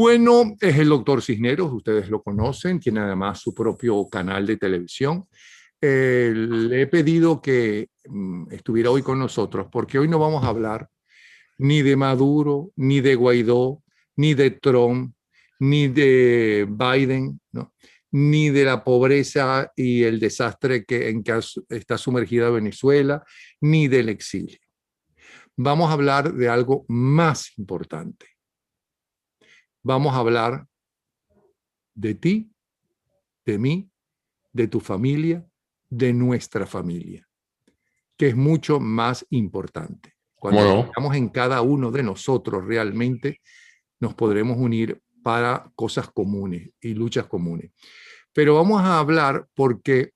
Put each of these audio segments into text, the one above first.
Bueno, es el doctor Cisneros, ustedes lo conocen, tiene además su propio canal de televisión. Le he pedido que estuviera hoy con nosotros porque hoy no vamos a hablar ni de Maduro, ni de Guaidó, ni de Trump, ni de Biden, ¿no? Ni de la pobreza y el desastre en que está sumergida Venezuela, ni del exilio. Vamos a hablar de algo más importante. Vamos a hablar de ti, de mí, de tu familia, de nuestra familia, que es mucho más importante. Cuando estamos en cada uno de nosotros, realmente nos podremos unir para cosas comunes y luchas comunes. Pero vamos a hablar porque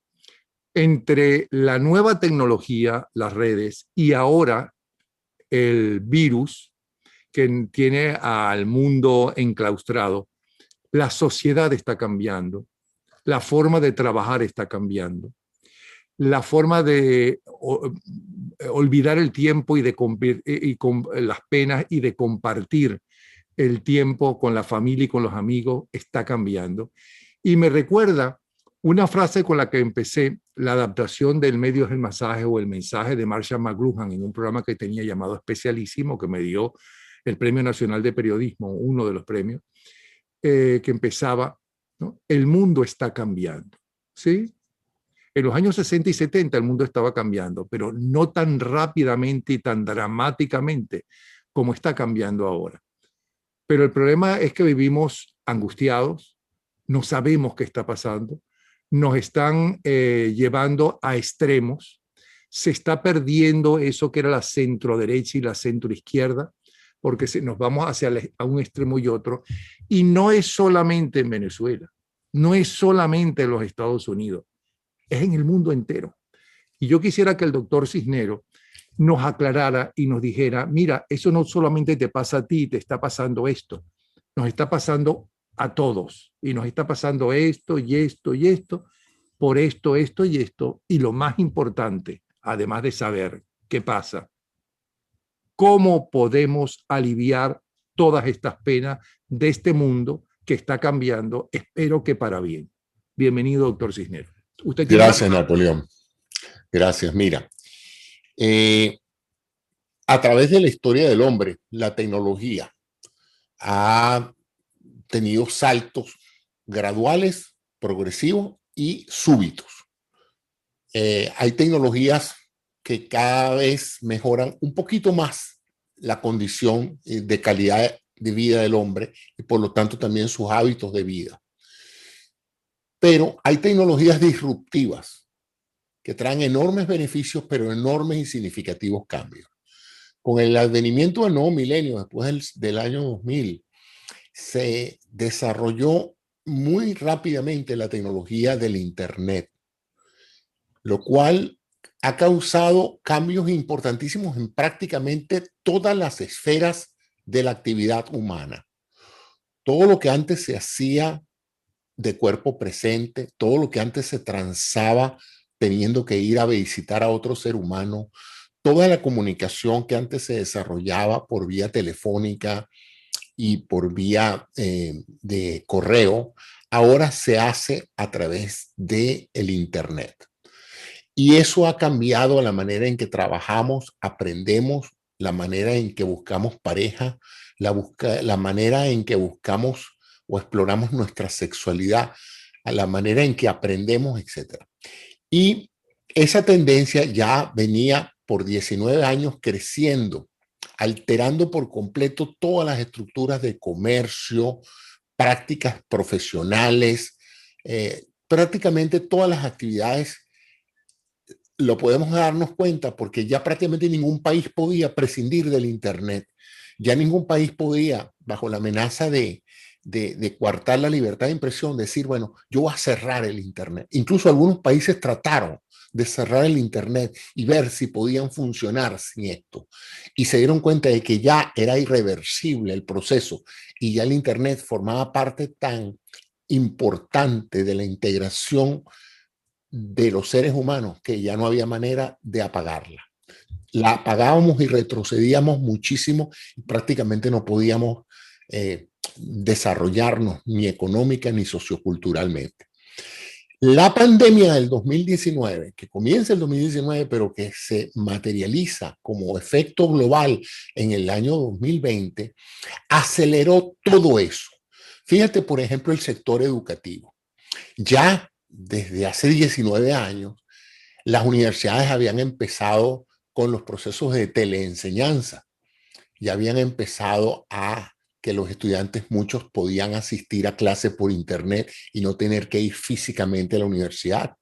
entre la nueva tecnología, las redes, y ahora el virus que tiene al mundo enclaustrado, la sociedad está cambiando, la forma de trabajar está cambiando, la forma de olvidar el tiempo y con las penas y de compartir el tiempo con la familia y con los amigos está cambiando. Y me recuerda una frase con la que empecé la adaptación del Medio es el Mensaje o el mensaje de Marshall McLuhan en un programa que tenía llamado Especialísimo, que me dio el Premio Nacional de Periodismo, uno de los premios, que empezaba, ¿no? El mundo está cambiando, ¿sí? En los años 60 y 70 el mundo estaba cambiando, pero no tan rápidamente y tan dramáticamente como está cambiando ahora. Pero el problema es que vivimos angustiados, no sabemos qué está pasando, nos están llevando a extremos, se está perdiendo eso que era la centro derecha y la centro izquierda, porque nos vamos hacia a un extremo y otro, y no es solamente en Venezuela, no es solamente en los Estados Unidos, es en el mundo entero. Y yo quisiera que el doctor Cisneros nos aclarara y nos dijera, mira, eso no solamente te pasa a ti, te está pasando esto, nos está pasando a todos y nos está pasando esto y esto y esto, por esto, esto y esto. Y lo más importante, además de saber qué pasa, cómo podemos aliviar todas estas penas de este mundo que está cambiando, espero que para bien. Bienvenido, doctor Cisneros. ¿Usted tiene Gracias, Napoleón. Gracias. Mira, a través de la historia del hombre, la tecnología ha tenido saltos graduales, progresivos y súbitos. Hay tecnologías que cada vez mejoran un poquito más la condición de calidad de vida del hombre y por lo tanto también sus hábitos de vida. Pero hay tecnologías disruptivas que traen enormes beneficios, pero enormes y significativos cambios. Con el advenimiento del nuevo milenio, después del año 2000, se desarrolló muy rápidamente la tecnología del Internet, lo cual ha causado cambios importantísimos en prácticamente todas las esferas de la actividad humana. Todo lo que antes se hacía de cuerpo presente, todo lo que antes se transaba teniendo que ir a visitar a otro ser humano, toda la comunicación que antes se desarrollaba por vía telefónica y por vía de correo, ahora se hace a través del Internet. Y eso ha cambiado la manera en que trabajamos, aprendemos, la manera en que buscamos pareja, la manera en que buscamos o exploramos nuestra sexualidad, a la manera en que aprendemos, etc. Y esa tendencia ya venía por 19 años creciendo, alterando por completo todas las estructuras de comercio, prácticas profesionales, prácticamente todas las actividades. Lo podemos darnos cuenta porque ya prácticamente ningún país podía prescindir del Internet. Ya ningún país podía, bajo la amenaza de coartar la libertad de impresión, decir, bueno, yo voy a cerrar el Internet. Incluso algunos países trataron de cerrar el Internet y ver si podían funcionar sin esto. Y se dieron cuenta de que ya era irreversible el proceso y ya el Internet formaba parte tan importante de la integración de los seres humanos que ya no había manera de apagarla. La apagábamos y retrocedíamos muchísimo y prácticamente no podíamos desarrollarnos ni económica ni socioculturalmente. La pandemia del 2019, que comienza el 2019, pero que se materializa como efecto global en el año 2020, aceleró todo eso. Fíjate, por ejemplo, el sector educativo. Ya desde hace 19 años, las universidades habían empezado con los procesos de teleenseñanza. Ya habían empezado a que los estudiantes, muchos podían asistir a clases por internet y no tener que ir físicamente a la universidad.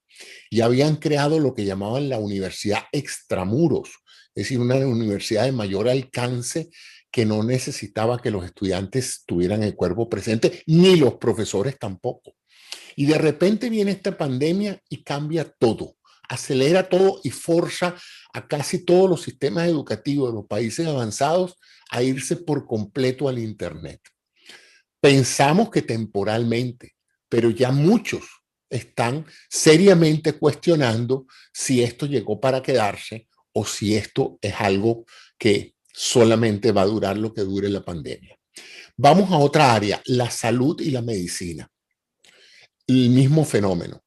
Y habían creado lo que llamaban la universidad extramuros, es decir, una universidad de mayor alcance que no necesitaba que los estudiantes tuvieran el cuerpo presente, ni los profesores tampoco. Y de repente viene esta pandemia y cambia todo, acelera todo y forza a casi todos los sistemas educativos de los países avanzados a irse por completo al Internet. Pensamos que temporalmente, pero ya muchos están seriamente cuestionando si esto llegó para quedarse o si esto es algo que solamente va a durar lo que dure la pandemia. Vamos a otra área, la salud y la medicina. El mismo fenómeno.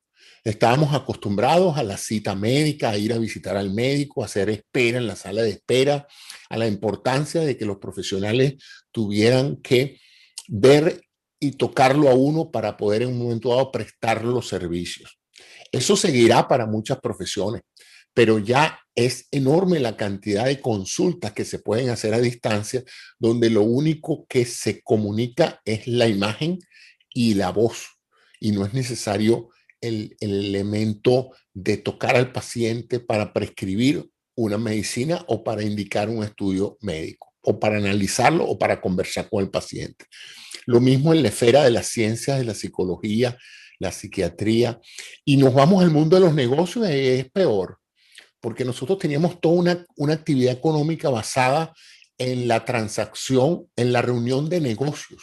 Estábamos acostumbrados a la cita médica, a ir a visitar al médico, a hacer espera en la sala de espera, a la importancia de que los profesionales tuvieran que ver y tocarlo a uno para poder en un momento dado prestar los servicios. Eso seguirá para muchas profesiones, pero ya es enorme la cantidad de consultas que se pueden hacer a distancia, donde lo único que se comunica es la imagen y la voz, y no es necesario el elemento de tocar al paciente para prescribir una medicina o para indicar un estudio médico, o para analizarlo o para conversar con el paciente. Lo mismo en la esfera de las ciencias, de la psicología, la psiquiatría, y nos vamos al mundo de los negocios y es peor, porque nosotros teníamos toda una actividad económica basada en la transacción, en la reunión de negocios,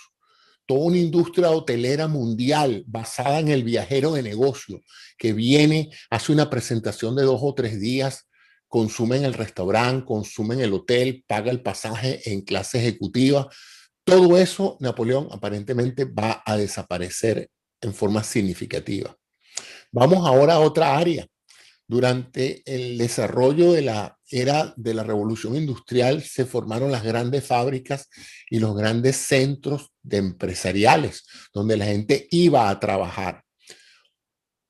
toda una industria hotelera mundial basada en el viajero de negocio que viene, hace una presentación de 2 o 3 días, consume en el restaurante, consume en el hotel, paga el pasaje en clase ejecutiva. Todo eso, Napoleón, aparentemente va a desaparecer en forma significativa. Vamos ahora a otra área. Durante el desarrollo de la era de la revolución industrial se formaron las grandes fábricas y los grandes centros de empresariales, donde la gente iba a trabajar.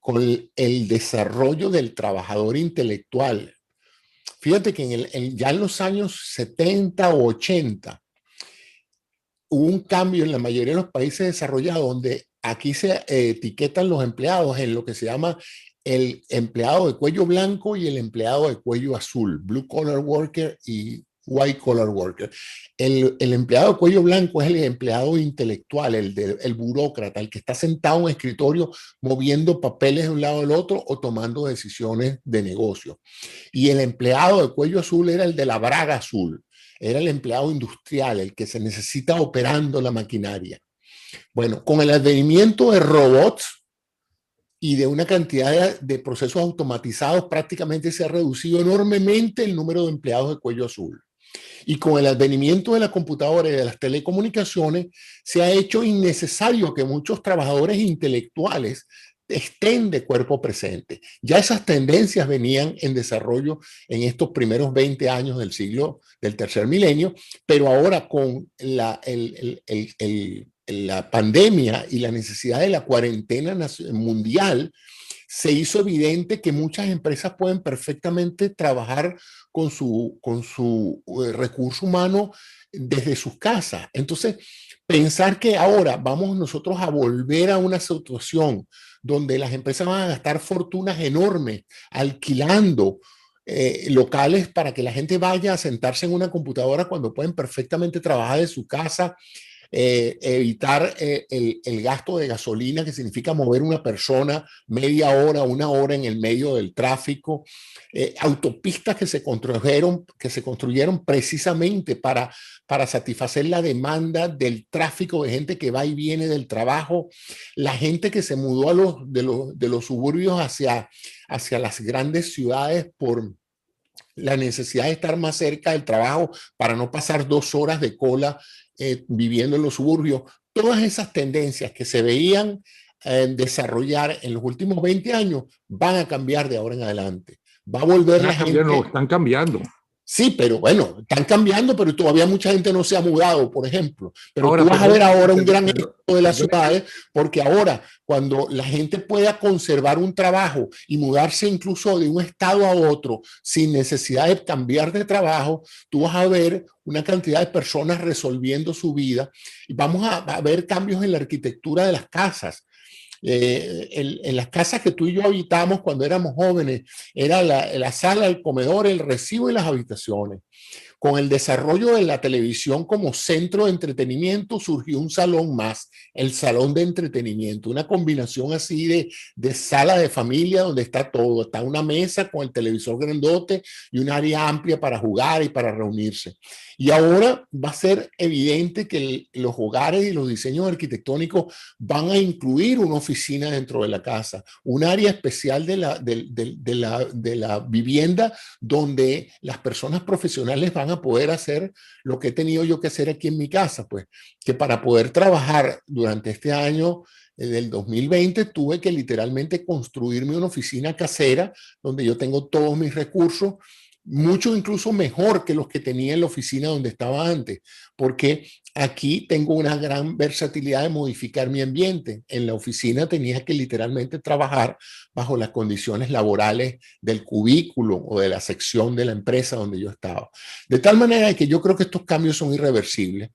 Con el desarrollo del trabajador intelectual, fíjate que ya en los años 70 o 80 hubo un cambio en la mayoría de los países desarrollados, donde aquí se etiquetan los empleados en lo que se llama el empleado de cuello blanco y el empleado de cuello azul, blue collar worker y white collar worker. El empleado de cuello blanco es el empleado intelectual, el burócrata, el que está sentado en un escritorio moviendo papeles de un lado al otro o tomando decisiones de negocio. Y el empleado de cuello azul era el de la braga azul, era el empleado industrial, el que se necesita operando la maquinaria. Bueno, con el advenimiento de robots y de una cantidad de procesos automatizados, prácticamente se ha reducido enormemente el número de empleados de cuello azul. Y con el advenimiento de la computadora y de las telecomunicaciones, se ha hecho innecesario que muchos trabajadores intelectuales estén de cuerpo presente. Ya esas tendencias venían en desarrollo en estos primeros 20 años del siglo del tercer milenio, pero ahora con la pandemia y la necesidad de la cuarentena mundial, se hizo evidente que muchas empresas pueden perfectamente trabajar con su recurso humano desde sus casas. Entonces, pensar que ahora vamos nosotros a volver a una situación donde las empresas van a gastar fortunas enormes alquilando locales para que la gente vaya a sentarse en una computadora cuando pueden perfectamente trabajar de su casa, evitar el gasto de gasolina, que significa mover una persona media hora, una hora en el medio del tráfico, autopistas que se construyeron precisamente para satisfacer la demanda del tráfico de gente que va y viene del trabajo, la gente que se mudó de los suburbios hacia las grandes ciudades por la necesidad de estar más cerca del trabajo para no pasar 2 horas de cola viviendo en los suburbios. Todas esas tendencias que se veían desarrollar en los últimos 20 años van a cambiar de ahora en adelante. Va a volver Van la a cambiar, no, gente. están cambiando. Sí, pero bueno, están cambiando, pero todavía mucha gente no se ha mudado, por ejemplo. Pero Ahora, tú vas a ver ahora un gran perdón, éxito de las perdón, ciudades, porque ahora, cuando la gente pueda conservar un trabajo y mudarse incluso de un estado a otro sin necesidad de cambiar de trabajo, tú vas a ver una cantidad de personas resolviendo su vida y vamos a ver cambios en la arquitectura de las casas. En las casas que tú y yo habitamos cuando éramos jóvenes, era la sala, el comedor, el recibo y las habitaciones. Con el desarrollo de la televisión como centro de entretenimiento surgió un salón más, el salón de entretenimiento, una combinación así de sala de familia donde está todo, está una mesa con el televisor grandote y un área amplia para jugar y para reunirse. Y ahora va a ser evidente que los hogares y los diseños arquitectónicos van a incluir una oficina dentro de la casa, un área especial de la vivienda donde las personas profesionales van a poder hacer lo que he tenido yo que hacer aquí en mi casa, pues que para poder trabajar durante este año del 2020 tuve que literalmente construirme una oficina casera donde yo tengo todos mis recursos, mucho incluso mejor que los que tenía en la oficina donde estaba antes, porque aquí tengo una gran versatilidad de modificar mi ambiente. En la oficina tenía que literalmente trabajar bajo las condiciones laborales del cubículo o de la sección de la empresa donde yo estaba. De tal manera que yo creo que estos cambios son irreversibles,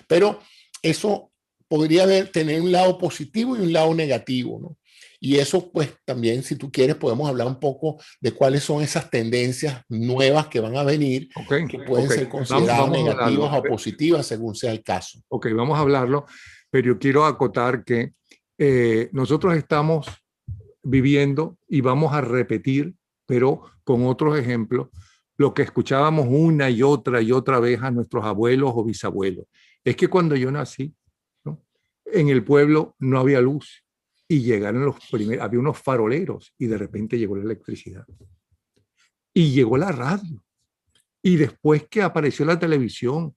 pero eso podría tener un lado positivo y un lado negativo, ¿no? Y eso, pues también, si tú quieres, podemos hablar un poco de cuáles son esas tendencias nuevas que van a venir, que pueden ser consideradas negativas o positivas según sea el caso. Ok, vamos a hablarlo, pero yo quiero acotar que nosotros estamos viviendo y vamos a repetir, pero con otros ejemplos, lo que escuchábamos una y otra vez a nuestros abuelos o bisabuelos. Es que cuando yo nací, ¿no?, en el pueblo no había luz y llegaron los primeros, había unos faroleros y de repente llegó la electricidad y llegó la radio y después que apareció la televisión,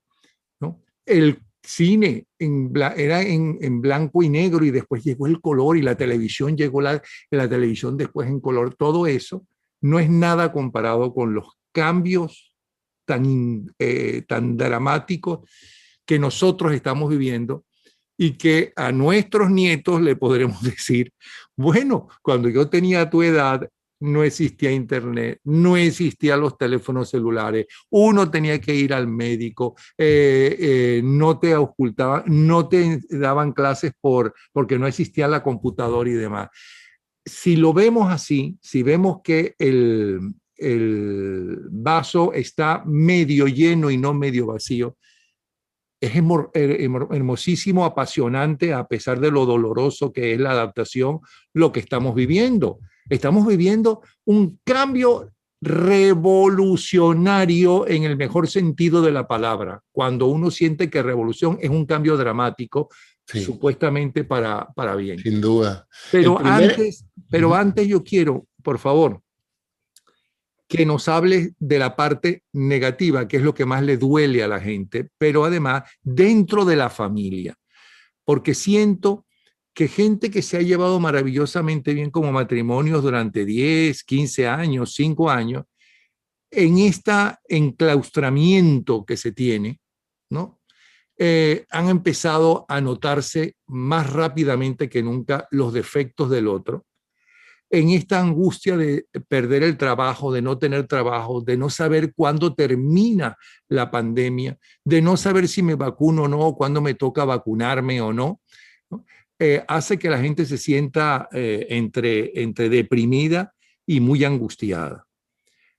¿no?, el cine era en blanco y negro y después llegó el color y la televisión llegó la televisión después en color. Todo eso no es nada comparado con los cambios tan dramáticos que nosotros estamos viviendo y que a nuestros nietos le podremos decir, bueno, cuando yo tenía tu edad, no existía internet, no existían los teléfonos celulares, uno tenía que ir al médico, no te ocultaban, no te daban clases porque no existía la computadora y demás. Si lo vemos así, si vemos que el vaso está medio lleno y no medio vacío, es hermosísimo, apasionante, a pesar de lo doloroso que es la adaptación, lo que estamos viviendo. Estamos viviendo un cambio revolucionario en el mejor sentido de la palabra, cuando uno siente que revolución es un cambio dramático, sí, supuestamente para bien. Sin duda. Pero antes yo quiero, por favor, que nos hables de la parte negativa, que es lo que más le duele a la gente, pero además dentro de la familia, porque siento que gente que se ha llevado maravillosamente bien como matrimonios durante 10, 15 años, 5 años, en este enclaustramiento que se tiene, ¿no?, han empezado a notarse más rápidamente que nunca los defectos del otro, en esta angustia de perder el trabajo, de no tener trabajo, de no saber cuándo termina la pandemia, de no saber si me vacuno o no, cuándo me toca vacunarme o no, ¿no? Hace que la gente se sienta entre deprimida y muy angustiada.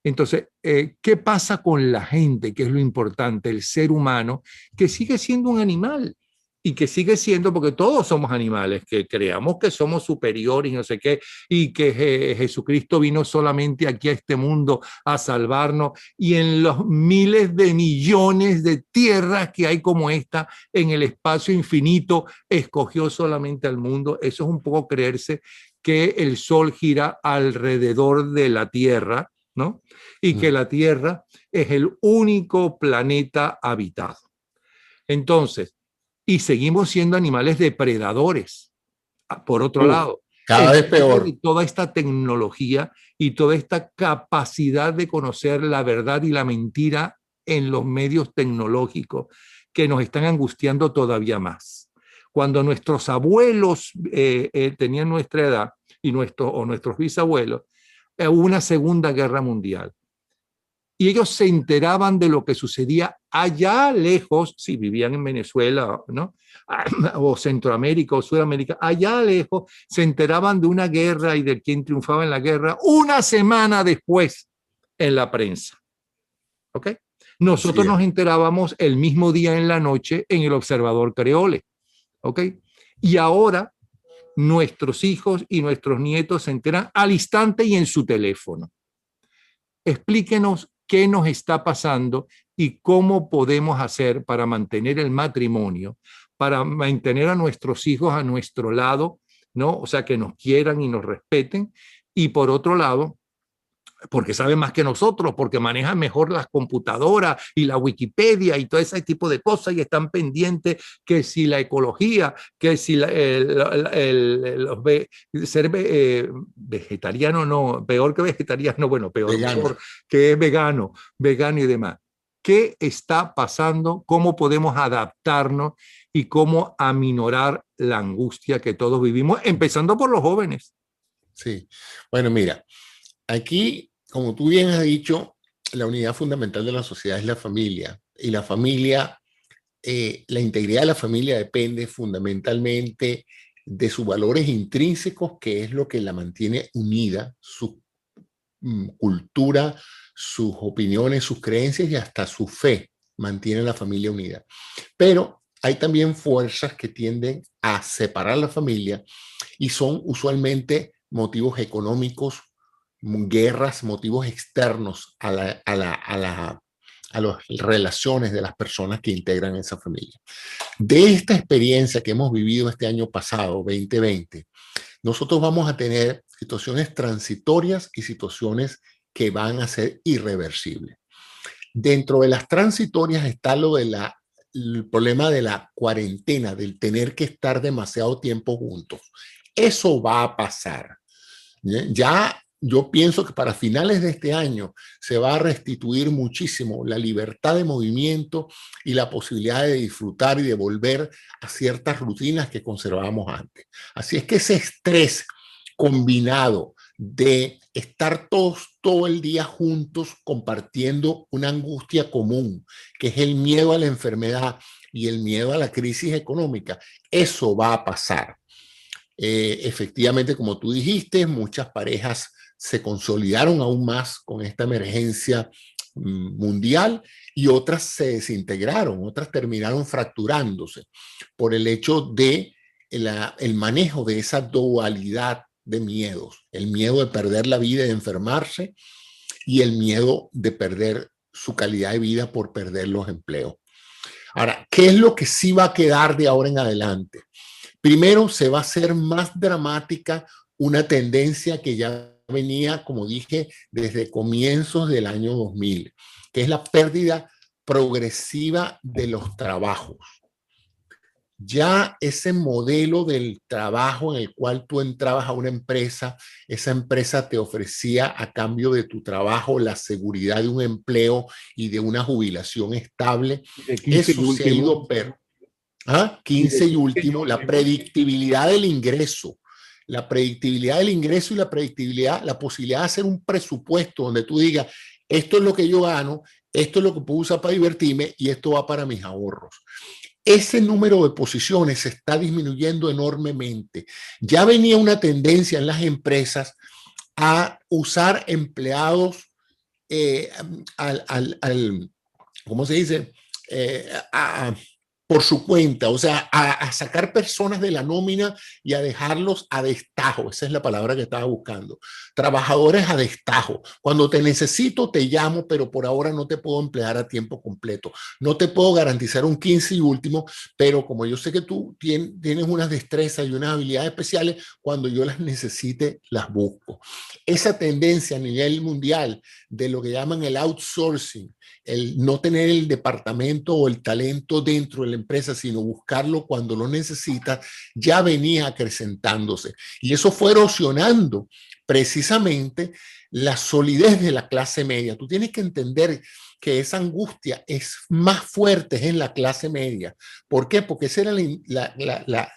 Entonces, ¿qué pasa con la gente? Que es lo importante, el ser humano, que sigue siendo un animal y que sigue siendo, porque todos somos animales, que creamos que somos superiores y no sé qué, y que Jesucristo vino solamente aquí a este mundo a salvarnos, y en los miles de millones de tierras que hay como esta, en el espacio infinito, escogió solamente al mundo. Eso es un poco creerse que el sol gira alrededor de la tierra, ¿no? Y que la Tierra es el único planeta habitado. Entonces, y seguimos siendo animales depredadores, por otro lado, cada en vez medio peor. de toda esta tecnología y toda esta capacidad de conocer la verdad y la mentira en los medios tecnológicos que nos están angustiando todavía más. Cuando nuestros abuelos tenían nuestra edad o nuestros bisabuelos, hubo una Segunda Guerra Mundial. Y ellos se enteraban de lo que sucedía allá lejos, si vivían en Venezuela, ¿no? O Centroamérica o Sudamérica, allá lejos se enteraban de una guerra y de quién triunfaba en la guerra una semana después en la prensa. ¿Ok? Nosotros nos enterábamos el mismo día en la noche en el Observador Creole. ¿Ok? Y ahora nuestros hijos y nuestros nietos se enteran al instante y en su teléfono. Explíquenos qué nos está pasando y cómo podemos hacer para mantener el matrimonio, para mantener a nuestros hijos a nuestro lado, ¿no? O sea, que nos quieran y nos respeten. Y por otro lado, porque saben más que nosotros, porque manejan mejor las computadoras y la Wikipedia y todo ese tipo de cosas y están pendientes que si la ecología, que si ser vegetariano, no, peor que vegetariano, bueno, peor que es vegano y demás. ¿Qué está pasando? ¿Cómo podemos adaptarnos y cómo aminorar la angustia que todos vivimos, empezando por los jóvenes? Sí, bueno, mira, aquí, como tú bien has dicho, la unidad fundamental de la sociedad es la familia. Y la familia, la integridad de la familia depende fundamentalmente de sus valores intrínsecos, que es lo que la mantiene unida, su cultura, sus opiniones, sus creencias y hasta su fe mantiene la familia unida. Pero hay también fuerzas que tienden a separar la familia y son usualmente motivos económicos, guerras, motivos externos a las relaciones de las personas que integran esa familia. De esta experiencia que hemos vivido este año pasado, 2020, nosotros vamos a tener situaciones transitorias y situaciones que van a ser irreversibles. Dentro de las transitorias está el problema de la cuarentena, del tener que estar demasiado tiempo juntos. Eso va a pasar. Ya yo pienso que para finales de este año se va a restituir muchísimo la libertad de movimiento y la posibilidad de disfrutar y de volver a ciertas rutinas que conservábamos antes. Así es que ese estrés combinado de estar todos todo el día juntos compartiendo una angustia común, que es el miedo a la enfermedad y el miedo a la crisis económica, eso va a pasar. Efectivamente, como tú dijiste, muchas parejas se consolidaron aún más con esta emergencia mundial y otras se desintegraron, otras terminaron fracturándose por el hecho de el manejo de esa dualidad de miedos, el miedo de perder la vida y de enfermarse y el miedo de perder su calidad de vida por perder los empleos. Ahora, ¿qué es lo que sí va a quedar de ahora en adelante? Primero, se va a hacer más dramática una tendencia que ya venía, como dije, desde comienzos del año 2000, que es la pérdida progresiva de los trabajos. Ya ese modelo del trabajo en el cual tú entrabas a una empresa, esa empresa te ofrecía a cambio de tu trabajo la seguridad de un empleo y de una jubilación estable. Eso se ha ido perdiendo. 15 y último, la predictibilidad del ingreso. La predictibilidad del ingreso y la predictibilidad, la posibilidad de hacer un presupuesto donde tú digas, esto es lo que yo gano, esto es lo que puedo usar para divertirme y esto va para mis ahorros. Ese número de posiciones se está disminuyendo enormemente. Ya venía una tendencia en las empresas a usar empleados ¿cómo se dice? por su cuenta, o sea, a sacar personas de la nómina y a dejarlos a destajo. Esa es la palabra que estaba buscando. Trabajadores a destajo. Cuando te necesito, te llamo, pero por ahora no te puedo emplear a tiempo completo. No te puedo garantizar un 15 y último, pero como yo sé que tú tienes unas destrezas y unas habilidades especiales, cuando yo las necesite, las busco. Esa tendencia a nivel mundial de lo que llaman el outsourcing, el no tener el departamento o el talento dentro de la empresa, sino buscarlo cuando lo necesita, ya venía acrecentándose. Y eso fue erosionando precisamente la solidez de la clase media. Tú tienes que entender que esa angustia es más fuerte en la clase media. ¿Por qué? Porque esa era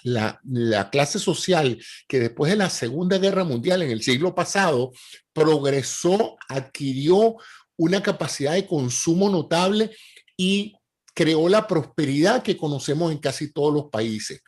la clase social que después de la Segunda Guerra Mundial, en el siglo pasado, progresó, adquirió una capacidad de consumo notable y creó la prosperidad que conocemos en casi todos los países.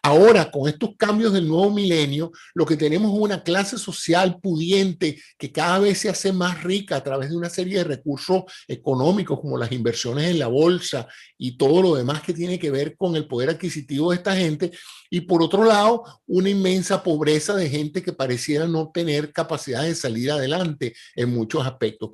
Ahora, con estos cambios del nuevo milenio, lo que tenemos es una clase social pudiente que cada vez se hace más rica a través de una serie de recursos económicos como las inversiones en la bolsa y todo lo demás que tiene que ver con el poder adquisitivo de esta gente. Y por otro lado, una inmensa pobreza de gente que pareciera no tener capacidad de salir adelante en muchos aspectos.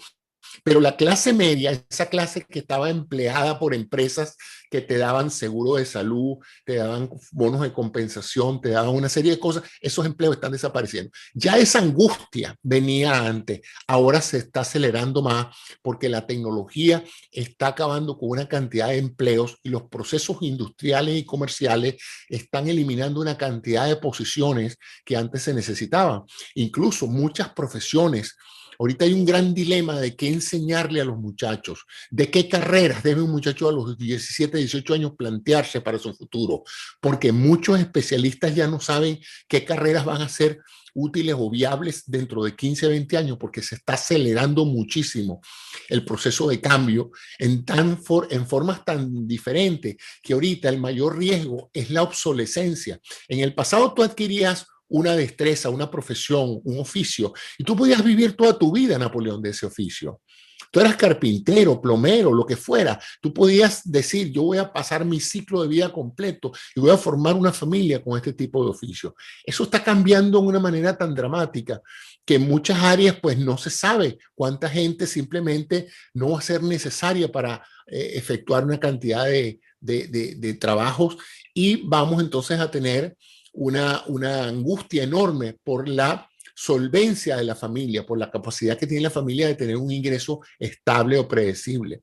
Pero la clase media, esa clase que estaba empleada por empresas que te daban seguro de salud, te daban bonos de compensación, te daban una serie de cosas, esos empleos están desapareciendo. Ya esa angustia venía antes, ahora se está acelerando más porque la tecnología está acabando con una cantidad de empleos y los procesos industriales y comerciales están eliminando una cantidad de posiciones que antes se necesitaban. Incluso muchas profesiones. Ahorita hay un gran dilema de qué enseñarle a los muchachos, de qué carreras debe un muchacho a los 17, 18 años plantearse para su futuro, porque muchos especialistas ya no saben qué carreras van a ser útiles o viables dentro de 15, 20 años, porque se está acelerando muchísimo el proceso de cambio en formas tan diferentes que ahorita el mayor riesgo es la obsolescencia. En el pasado tú adquirías una destreza, una profesión, un oficio, y tú podías vivir toda tu vida, Napoleón, de ese oficio. Tú eras carpintero, plomero, lo que fuera. Tú podías decir, yo voy a pasar mi ciclo de vida completo y voy a formar una familia con este tipo de oficio. Eso está cambiando de una manera tan dramática que en muchas áreas pues no se sabe cuánta gente simplemente no va a ser necesaria para efectuar una cantidad de trabajos y vamos entonces a tener una angustia enorme por la solvencia de la familia, por la capacidad que tiene la familia de tener un ingreso estable o predecible.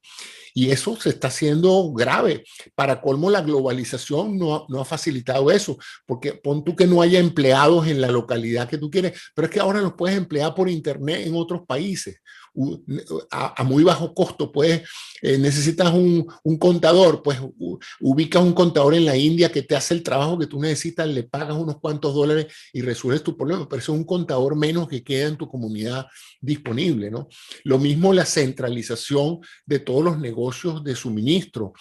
Y eso se está haciendo grave. Para colmo, la globalización no ha facilitado eso, porque pon tú que no haya empleados en la localidad que tú quieres, pero es que ahora los puedes emplear por internet en otros países a muy bajo costo. Pues necesitas un contador, pues ubicas un contador en la India que te hace el trabajo que tú necesitas, le pagas unos cuantos dólares y resuelves tu problema, pero eso es un contador menos que queda en tu comunidad disponible, ¿no? Lo mismo la centralización de todos los negocios de suministro.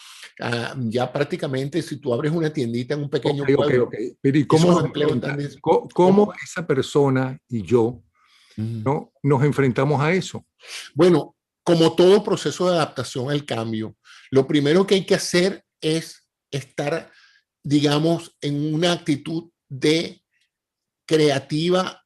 Ya prácticamente si tú abres una tiendita en un pequeño pueblo, okay. Pero ¿y cómo esa persona y yo ¿no? nos enfrentamos a eso? Bueno, como todo proceso de adaptación al cambio, lo primero que hay que hacer es estar, digamos, en una actitud de creativa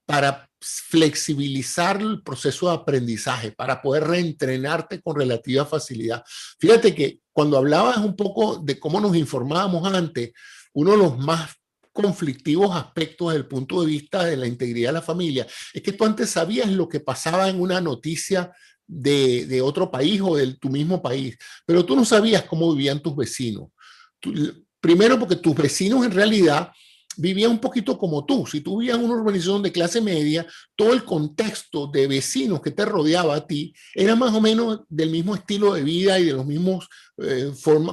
para flexibilizar el proceso de aprendizaje, para poder reentrenarte con relativa facilidad. Fíjate que cuando hablabas un poco de cómo nos informábamos antes, uno de los más conflictivos aspectos desde el punto de vista de la integridad de la familia es que tú antes sabías lo que pasaba en una noticia de otro país o de tu mismo país, pero tú no sabías cómo vivían tus vecinos. Primero porque tus vecinos en realidad vivía un poquito como tú. Si tú vivías en una urbanización de clase media, todo el contexto de vecinos que te rodeaba a ti era más o menos del mismo estilo de vida y de los mismos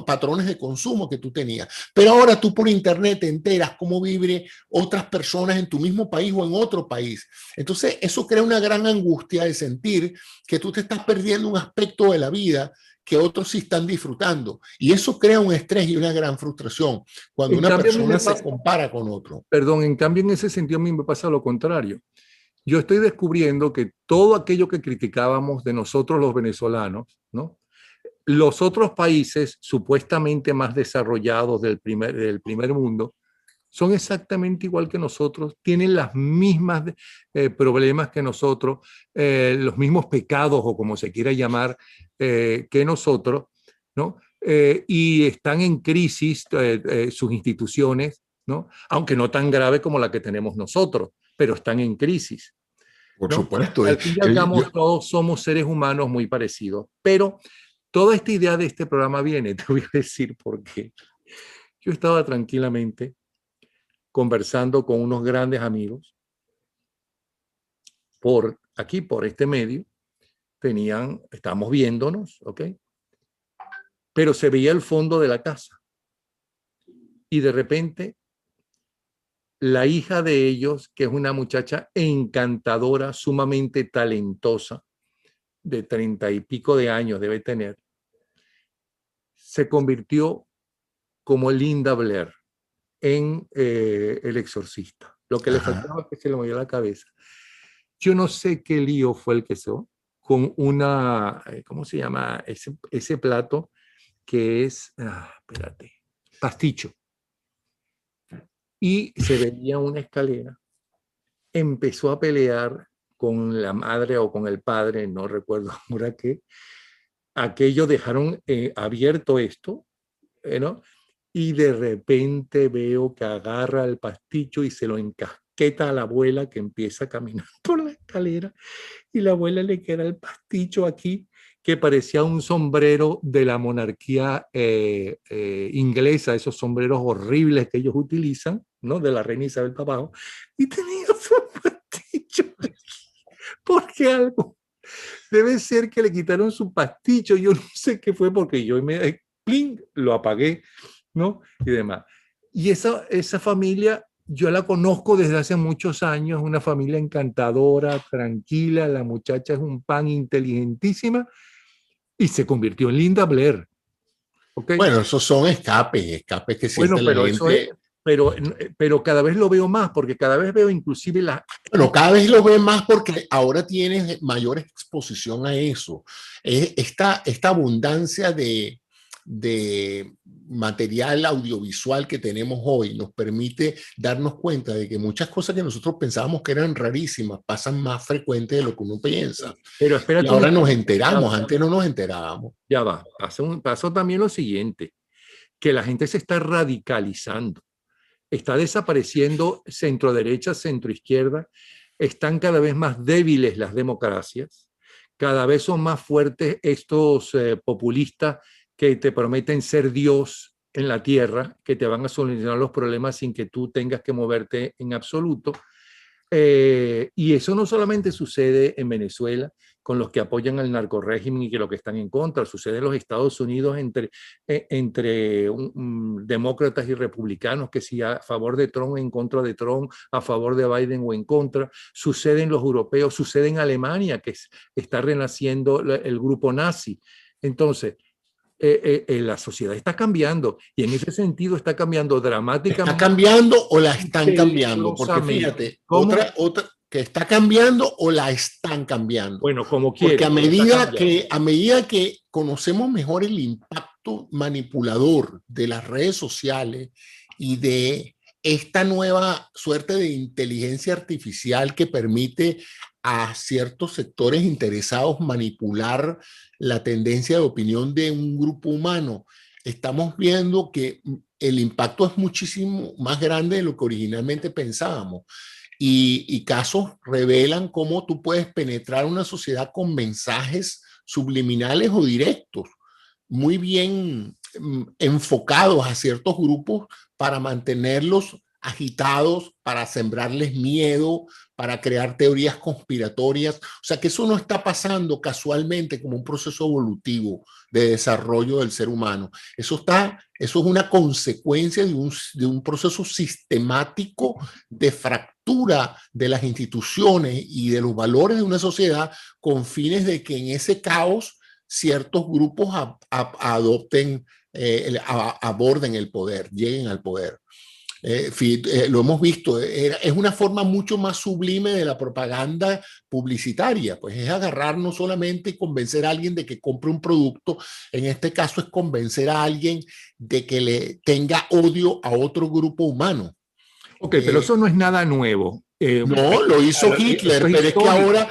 patrones de consumo que tú tenías. Pero ahora tú por internet te enteras cómo viven otras personas en tu mismo país o en otro país. Entonces eso crea una gran angustia de sentir que tú te estás perdiendo un aspecto de la vida que otros sí están disfrutando. Y eso crea un estrés y una gran frustración cuando una persona se compara con otro. Perdón, en cambio en ese sentido a mí me pasa lo contrario. Yo estoy descubriendo que todo aquello que criticábamos de nosotros los venezolanos, ¿no? los otros países supuestamente más desarrollados del primer mundo son exactamente igual que nosotros, tienen las mismas problemas que nosotros, los mismos pecados o como se quiera llamar que nosotros, ¿no? Y están en crisis sus instituciones, ¿no? Aunque no tan grave como la que tenemos nosotros, pero están en crisis, Por ¿no? supuesto. Al fin y al cabo, todos somos seres humanos muy parecidos, pero toda esta idea de este programa viene, te voy a decir por qué. Yo estaba tranquilamente conversando con unos grandes amigos por aquí, por este medio, estábamos viéndonos, ¿ok? Pero se veía el fondo de la casa y de repente la hija de ellos, que es una muchacha encantadora, sumamente talentosa, de 30 y pico de años debe tener, se convirtió como Linda Blair en El Exorcista. Lo que le faltaba es que se le movió la cabeza. Yo no sé qué lío fue el que hizo con una, ¿cómo se llama? Ese plato que es, espérate, pasticho. Y se veía una escalera, empezó a pelear con la madre o con el padre, no recuerdo ahora qué. Aquello dejaron abierto esto, ¿no? Y de repente veo que agarra el pasticho y se lo encasqueta a la abuela, que empieza a caminar por la escalera, y la abuela le queda el pasticho aquí, que parecía un sombrero de la monarquía inglesa, esos sombreros horribles que ellos utilizan, ¿no? De la reina Isabel para abajo, y tenía su pasticho porque algo debe ser que le quitaron su pasticho, yo no sé qué fue, porque yo me ¡pling! Lo apagué, ¿no? Y demás. Y esa familia yo la conozco desde hace muchos años, una familia encantadora, tranquila, la muchacha es un pan, inteligentísima, y se convirtió en Linda Blair, ¿ok? Bueno, esos son escapes que siente Bueno, la pero eso es, gente. pero cada vez lo veo más, porque cada vez veo inclusive Bueno, cada vez lo ven más porque ahora tienes mayor exposición a eso. Esta abundancia de material audiovisual que tenemos hoy nos permite darnos cuenta de que muchas cosas que nosotros pensábamos que eran rarísimas pasan más frecuentes de lo que uno piensa. pero Y espérate un ahora nos momento, enteramos, antes no nos enterábamos. ya va, pasó también lo siguiente, que la gente se está radicalizando, está desapareciendo centro derecha, centro izquierda, están cada vez más débiles las democracias, cada vez son más fuertes estos populistas que te prometen ser Dios en la tierra, que te van a solucionar los problemas sin que tú tengas que moverte en absoluto. Y eso no solamente sucede en Venezuela con los que apoyan al narcorrégimen y que los que están en contra, sucede en los Estados Unidos entre demócratas y republicanos, que si a favor de Trump, en contra de Trump, a favor de Biden o en contra, sucede en los europeos, sucede en Alemania, que está renaciendo el grupo nazi. Entonces, la sociedad está cambiando y en ese sentido está cambiando ¿Está dramáticamente, cambiando o la están cambiando? Porque peligrosamente. fíjate, ¿Cómo? otra que está cambiando o la están cambiando. Bueno, como Porque quiere, pero está cambiando. a medida que conocemos mejor el impacto manipulador de las redes sociales y de esta nueva suerte de inteligencia artificial que permite a ciertos sectores interesados manipular la tendencia de opinión de un grupo humano, estamos viendo que el impacto es muchísimo más grande de lo que originalmente pensábamos. Y casos revelan cómo tú puedes penetrar una sociedad con mensajes subliminales o directos, muy bien enfocados a ciertos grupos para mantenerlos agitados, para sembrarles miedo, para crear teorías conspiratorias. O sea que eso no está pasando casualmente como un proceso evolutivo de desarrollo del ser humano. Eso es una consecuencia de un proceso sistemático de fractura de las instituciones y de los valores de una sociedad con fines de que en ese caos ciertos grupos adopten, aborden el poder, lleguen al poder. Lo hemos visto, es una forma mucho más sublime de la propaganda publicitaria, pues es agarrar no solamente y convencer a alguien de que compre un producto, en este caso es convencer a alguien de que le tenga odio a otro grupo humano. Ok, pero eso no es nada nuevo. No, lo hizo Hitler, Eso es pero es que histórico.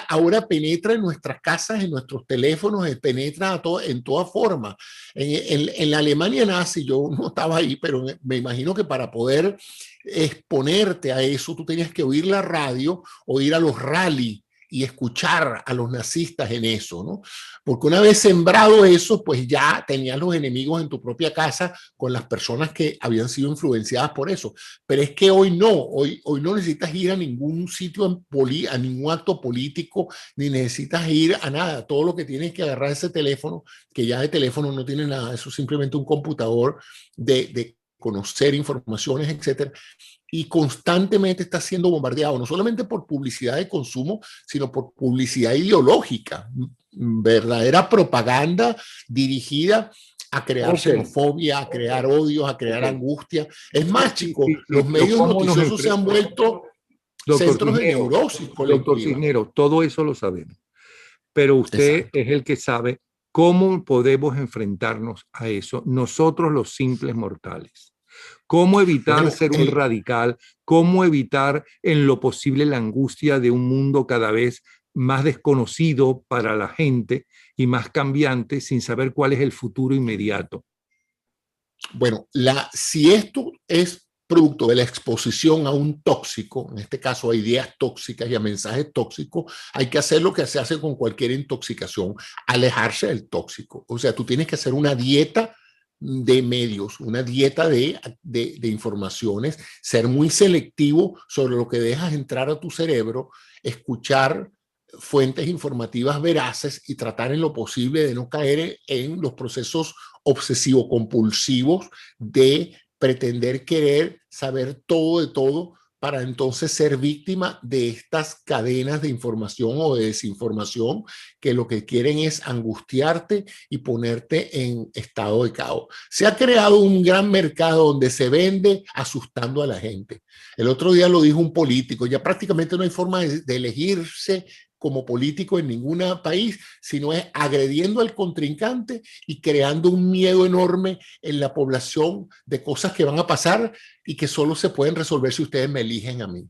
ahora penetra en nuestras casas, en nuestros teléfonos, penetra en toda forma. En la Alemania nazi, yo no estaba ahí, pero me imagino que para poder exponerte a eso, tú tenías que oír la radio o ir a los rally y escuchar a los nazistas en eso, ¿no? Porque una vez sembrado eso, pues ya tenías los enemigos en tu propia casa con las personas que habían sido influenciadas por eso. Pero es que hoy no, hoy no necesitas ir a ningún sitio, a ningún acto político, ni necesitas ir a nada. Todo lo que tienes que agarrar ese teléfono, que ya de teléfono no tiene nada, eso es simplemente un computador de conocer informaciones, etcétera, y constantemente está siendo bombardeado, no solamente por publicidad de consumo, sino por publicidad ideológica, verdadera propaganda dirigida a crear Ok, xenofobia, a crear odios, a crear ok. angustia. Es Sí, más, sí, chicos, sí, sí, los pero medios ¿cómo nos noticiosos se han enfrentamos? vuelto Doctor centros de Cisneros, neurosis doctor colectiva. Cisneros, todo eso lo sabemos, pero usted Exacto. es el que sabe cómo podemos enfrentarnos a eso, nosotros los simples mortales. ¿Cómo evitar Bueno, ser un radical? ¿Cómo evitar en lo posible la angustia de un mundo cada vez más desconocido para la gente y más cambiante sin saber cuál es el futuro inmediato? bueno, si esto es producto de la exposición a un tóxico, en este caso a ideas tóxicas y a mensajes tóxicos, hay que hacer lo que se hace con cualquier intoxicación, alejarse del tóxico. O sea, tú tienes que hacer una dieta de medios, una dieta de informaciones, ser muy selectivo sobre lo que dejas entrar a tu cerebro, escuchar fuentes informativas veraces y tratar en lo posible de no caer en los procesos obsesivo-compulsivos de pretender querer saber todo de todo para entonces ser víctima de estas cadenas de información o de desinformación que lo que quieren es angustiarte y ponerte en estado de caos. Se ha creado un gran mercado donde se vende asustando a la gente. El otro día lo dijo un político, ya prácticamente no hay forma de elegirse como político en ningún país, sino es agrediendo al contrincante y creando un miedo enorme en la población de cosas que van a pasar y que solo se pueden resolver si ustedes me eligen a mí. O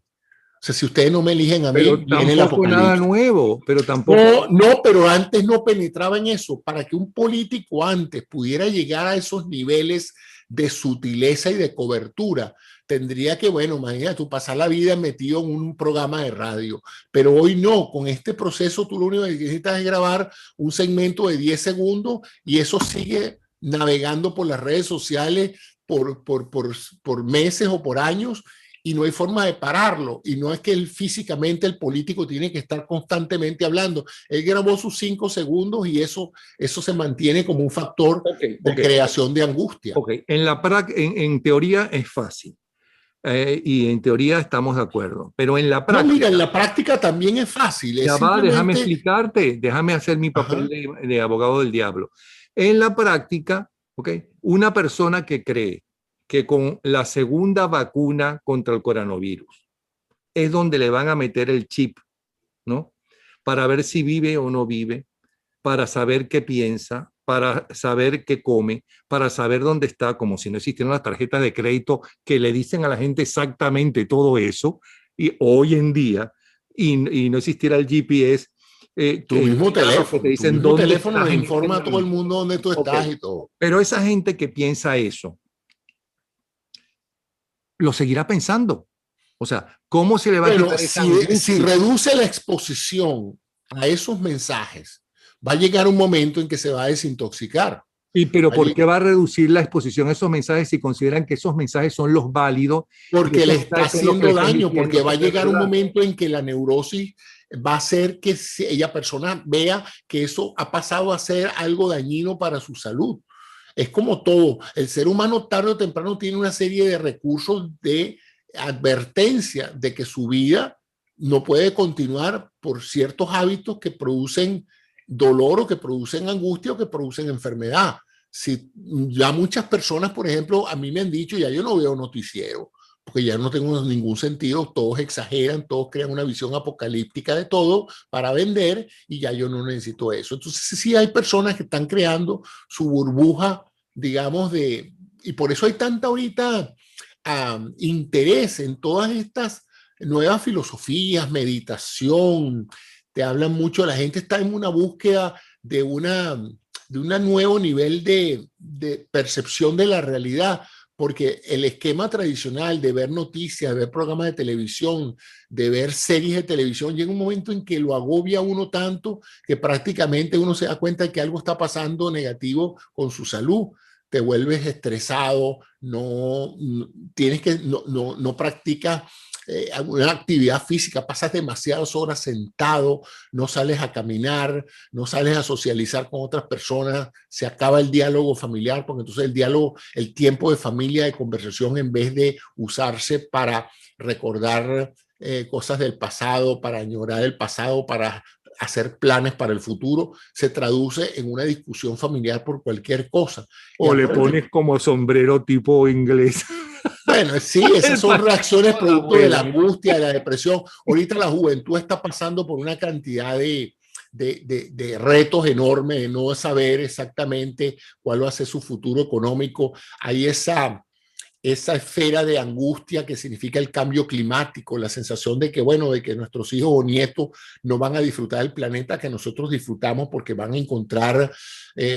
sea, si ustedes no me eligen a mí, Pero viene el tampoco nada apocalipsis. nuevo, pero tampoco... No, no, pero antes no penetraba en eso. Para que un político antes pudiera llegar a esos niveles de sutileza y de cobertura, tendría que, bueno, imagínate, tú pasar la vida metido en un programa de radio. Pero hoy no, con este proceso tú lo único que necesitas es grabar un segmento de 10 segundos y eso sigue navegando por las redes sociales por meses o por años y no hay forma de pararlo. Y no es que él físicamente, el político, tiene que estar constantemente hablando. Él grabó sus 5 segundos y eso se mantiene como un factor Ok, de ok, creación de angustia. ok. En teoría es fácil y en teoría estamos de acuerdo, pero en la No, mira, en práctica, la práctica también es fácil, es ya va, déjame simplemente, explicarte, déjame hacer mi papel ajá, de abogado del diablo. En la práctica, ok, una persona que cree que con la segunda vacuna contra el coronavirus es donde le van a meter el chip, ¿no? Para ver si vive o no vive, para saber qué piensa, para saber qué come, para saber dónde está, como si no existieran las tarjetas de crédito que le dicen a la gente exactamente todo eso, y hoy en día, y no existiera el GPS, en los carros que te tu dicen mismo dónde teléfono estás le en este informa a todo el momento. mundo dónde tú Ok, estás y todo. pero esa gente que piensa eso, lo seguirá pensando. O sea, ¿cómo se le va a Bueno, quitar esa si angustia? reduce la exposición a esos mensajes, va a llegar un momento en que se va a desintoxicar. Y pero Va a ¿por qué llegar, va a reducir la exposición a esos mensajes si consideran que esos mensajes son los válidos y porque le esos está mensajes son lo que le haciendo están daño, diciendo porque que va a no es llegar un verdad? momento en que la neurosis va a hacer que ella persona vea que eso ha pasado a ser algo dañino para su salud. Es como todo, el ser humano tarde o temprano tiene una serie de recursos de advertencia de que su vida no puede continuar por ciertos hábitos que producen dolor o que producen angustia o que producen enfermedad. Si ya muchas personas, por ejemplo, a mí me han dicho, ya yo no veo noticiero, porque ya no tengo ningún sentido, todos exageran, todos crean una visión apocalíptica de todo para vender y ya yo no necesito eso. Entonces sí hay personas que están creando su burbuja, digamos, y por eso hay tanta ahorita interés en todas estas nuevas filosofías, meditación, te hablan mucho, la gente está en una búsqueda de un nuevo nivel de percepción de la realidad, porque el esquema tradicional de ver noticias, de ver programas de televisión, de ver series de televisión, llega un momento en que lo agobia uno tanto que prácticamente uno se da cuenta de que algo está pasando negativo con su salud. Te vuelves estresado, no practicas una actividad física, pasas demasiadas horas sentado, no sales a caminar, no sales a socializar con otras personas, se acaba el diálogo familiar, porque entonces el diálogo, el tiempo de familia, de conversación, en vez de usarse para recordar cosas del pasado, para añorar el pasado, para hacer planes para el futuro, se traduce en una discusión familiar por cualquier cosa. O le pones como sombrero tipo inglés. Bueno, sí, esas son reacciones producto de la angustia, de la depresión. Ahorita la juventud está pasando por una cantidad de retos enormes, de no saber exactamente cuál va a ser su futuro económico. Hay esa esfera de angustia que significa el cambio climático, la sensación de que, bueno, de que nuestros hijos o nietos no van a disfrutar del planeta que nosotros disfrutamos porque van a encontrar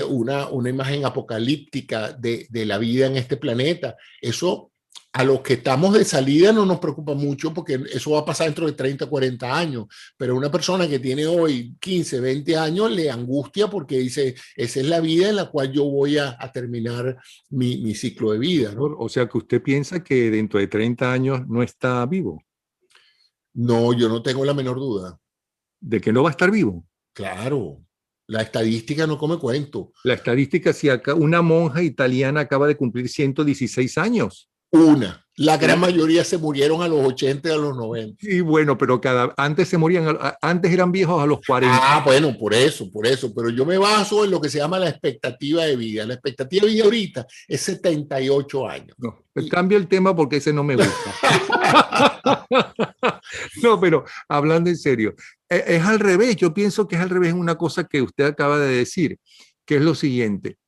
una imagen apocalíptica de la vida en este planeta. Eso a los que estamos de salida no nos preocupa mucho porque eso va a pasar dentro de 30, 40 años, pero una persona que tiene hoy 15, 20 años le angustia porque dice, esa es la vida en la cual yo voy a terminar mi ciclo de vida, ¿no? O sea que usted piensa que dentro de 30 años no está vivo. No, yo no tengo la menor duda. ¿De que no va a estar vivo? Claro, la estadística no come cuento. La estadística, si acá una monja italiana acaba de cumplir 116 años. La gran mayoría se murieron a los 80 y a los 90. Sí, bueno, pero antes se morían, antes eran viejos a los 40. Ah, bueno, por eso, pero yo me baso en lo que se llama la expectativa de vida. La expectativa de vida ahorita es 78 años. No, cambio el tema porque ese no me gusta. No, pero hablando en serio, es al revés, yo pienso que es al revés, una cosa que usted acaba de decir, que es lo siguiente.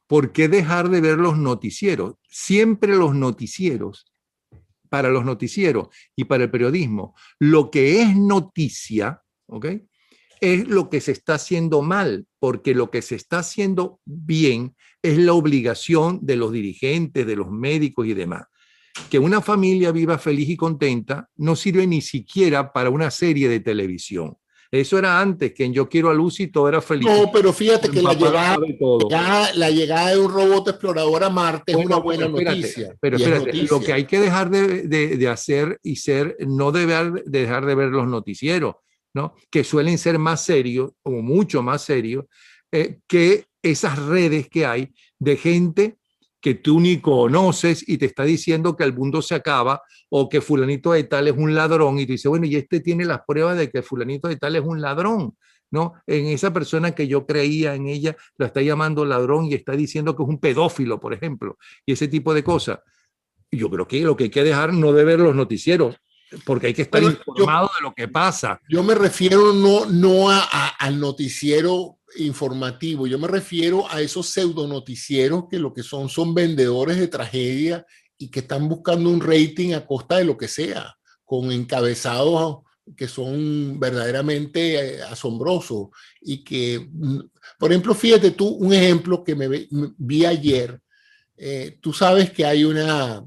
¿Por qué dejar de ver los noticieros? Siempre los noticieros, para los noticieros y para el periodismo, lo que es noticia, ¿ok?, es lo que se está haciendo mal, porque lo que se está haciendo bien es la obligación de los dirigentes, de los médicos y demás. Que una familia viva feliz y contenta no sirve ni siquiera para una serie de televisión. Eso era antes, que en Yo Quiero a Lucy todo era feliz. No, pero fíjate que la llegada de un robot explorador a Marte es una buena noticia. Pero espérate, lo que hay que dejar de hacer y ser, no dejar de ver los noticieros, ¿no?, que suelen ser más serios, o mucho más serios, que esas redes que hay de gente que tú ni conoces y te está diciendo que el mundo se acaba o que fulanito de tal es un ladrón y tú dices, bueno, y este tiene las pruebas de que fulanito de tal es un ladrón, ¿no? En esa persona que yo creía en ella, la está llamando ladrón y está diciendo que es un pedófilo, por ejemplo, y ese tipo de cosas. Yo creo que lo que hay que dejar no de ver los noticieros, porque hay que estar informado de lo que pasa. Yo me refiero no al noticiero informativo, yo me refiero a esos pseudo noticieros que lo que son vendedores de tragedia y que están buscando un rating a costa de lo que sea, con encabezados que son verdaderamente asombrosos y que, por ejemplo, fíjate tú, un ejemplo que me vi ayer, tú sabes que hay una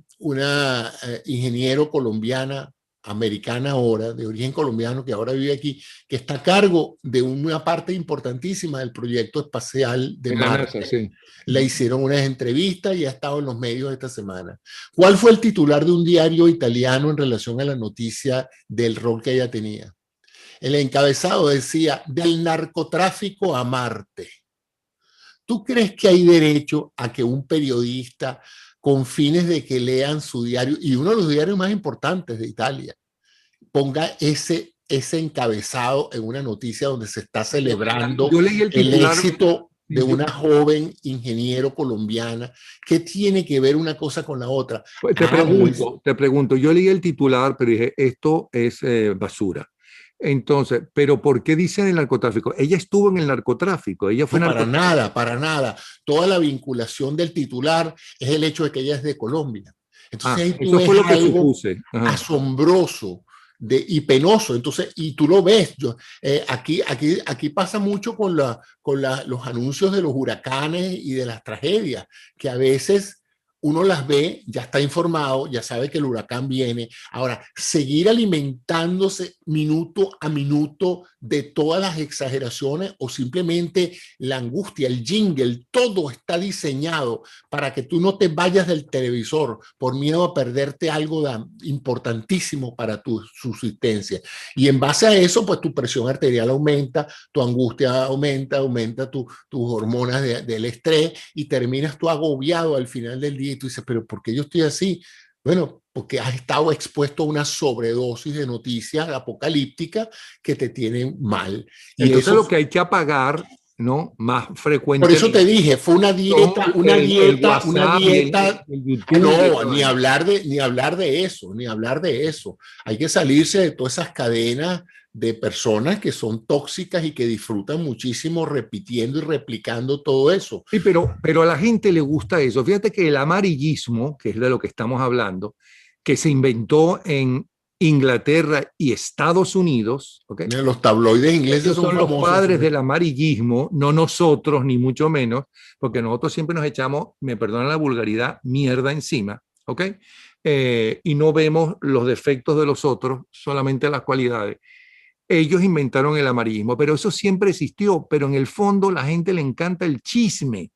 ingeniero colombiana, americana ahora, de origen colombiano, que ahora vive aquí, que está a cargo de una parte importantísima del proyecto espacial de Marte. NASA, sí. Le hicieron unas entrevistas y ha estado en los medios esta semana. ¿Cuál fue el titular de un diario italiano en relación a la noticia del rol que ella tenía? El encabezado decía, del narcotráfico a Marte. ¿Tú crees que hay derecho a que un periodista, con fines de que lean su diario, y uno de los diarios más importantes de Italia, ponga ese encabezado en una noticia donde se está celebrando el éxito de una joven ingeniero colombiana. ¿Qué tiene que ver una cosa con la otra? Pues Pues, te pregunto, yo leí el titular, pero dije, esto es basura. Entonces, ¿pero por qué dicen el narcotráfico? Ella estuvo en el narcotráfico, ella fue no, para narcotráfico. nada, para nada. Toda la vinculación del titular es el hecho de que ella es de Colombia. Entonces Ah, ahí tú eso ves fue lo que algo supuse. Ajá. asombroso y penoso. Entonces, y tú lo ves. Aquí pasa mucho con los anuncios de los huracanes y de las tragedias, que a veces uno las ve, ya está informado, ya sabe que el huracán viene. Ahora, seguir alimentándose minuto a minuto de todas las exageraciones o simplemente la angustia, el jingle, todo está diseñado para que tú no te vayas del televisor por miedo a perderte algo importantísimo para tu subsistencia. Y en base a eso, pues tu presión arterial aumenta, tu angustia aumenta tus hormonas del estrés y terminas tú agobiado al final del día y tú dices, pero ¿por qué yo estoy así? Bueno, porque has estado expuesto a una sobredosis de noticias apocalípticas que te tienen mal. Y Entonces eso, lo que hay que apagar, ¿no? Más por eso te frecuentemente dije, fue son el una WhatsApp y dieta. el YouTube y No, todo eso. ni hablar de eso, ni hablar de eso. Hay que salirse de todas esas cadenas de personas que son tóxicas y que disfrutan muchísimo repitiendo y replicando todo eso. Sí, pero a la gente le gusta eso. Fíjate que el amarillismo, que es de lo que estamos hablando, que se inventó en Inglaterra y Estados Unidos, ¿ok? Los tabloides ingleses Ellos son son los famosos por padres eso. del amarillismo, no nosotros, ni mucho menos, porque nosotros siempre nos echamos, me perdonan la vulgaridad, mierda encima, ¿ok? Y no vemos los defectos de los otros, solamente las cualidades. Ellos inventaron el amarillismo, pero eso siempre existió, pero en el fondo la gente le encanta el chisme,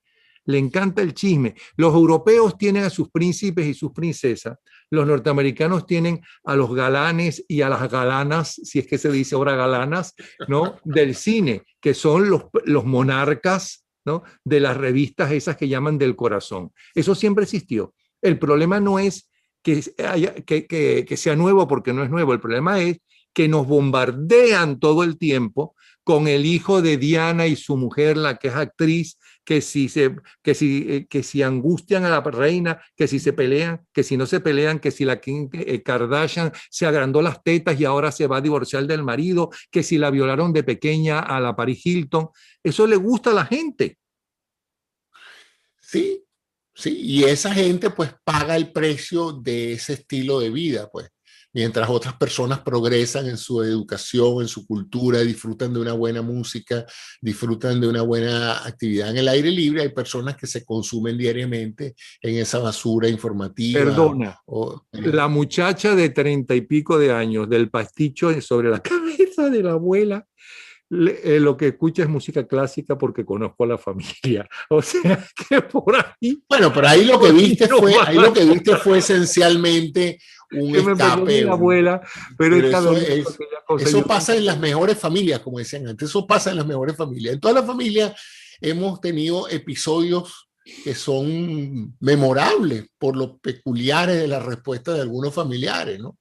le encanta el chisme. Los europeos tienen a sus príncipes y sus princesas, los norteamericanos tienen a los galanes y a las galanas, si es que se dice ahora galanas, ¿no? Del cine, que son los monarcas, ¿no? De las revistas esas que llaman del corazón. Eso siempre existió. El problema no es que sea nuevo porque no es nuevo, el problema es que nos bombardean todo el tiempo con el hijo de Diana y su mujer, la que es actriz, que si angustian a la reina, que si se pelean, que si no se pelean, que si la Kim Kardashian se agrandó las tetas y ahora se va a divorciar del marido, que si la violaron de pequeña a la Paris Hilton. Eso le gusta a la gente. Sí, sí, y esa gente pues paga el precio de ese estilo de vida, pues. Mientras otras personas progresan en su educación, en su cultura, disfrutan de una buena música, disfrutan de una buena actividad en el aire libre, hay personas que se consumen diariamente en esa basura informativa. Perdona, la muchacha de 30 y pico de años del pasticho sobre la cabeza de la abuela lo que escucha es música clásica porque conozco a la familia. O sea que por ahí, Bueno, pero por ahí no ahí va. lo que viste fue esencialmente un Que me perdone escape, la abuela, pero es pero cada uno aquella cosa. eso Yo pasa tengo, en las mejores familias, como decían antes, eso pasa en las mejores familias. En todas las familias hemos tenido episodios que son memorables por lo peculiares de la respuesta de algunos familiares, ¿no?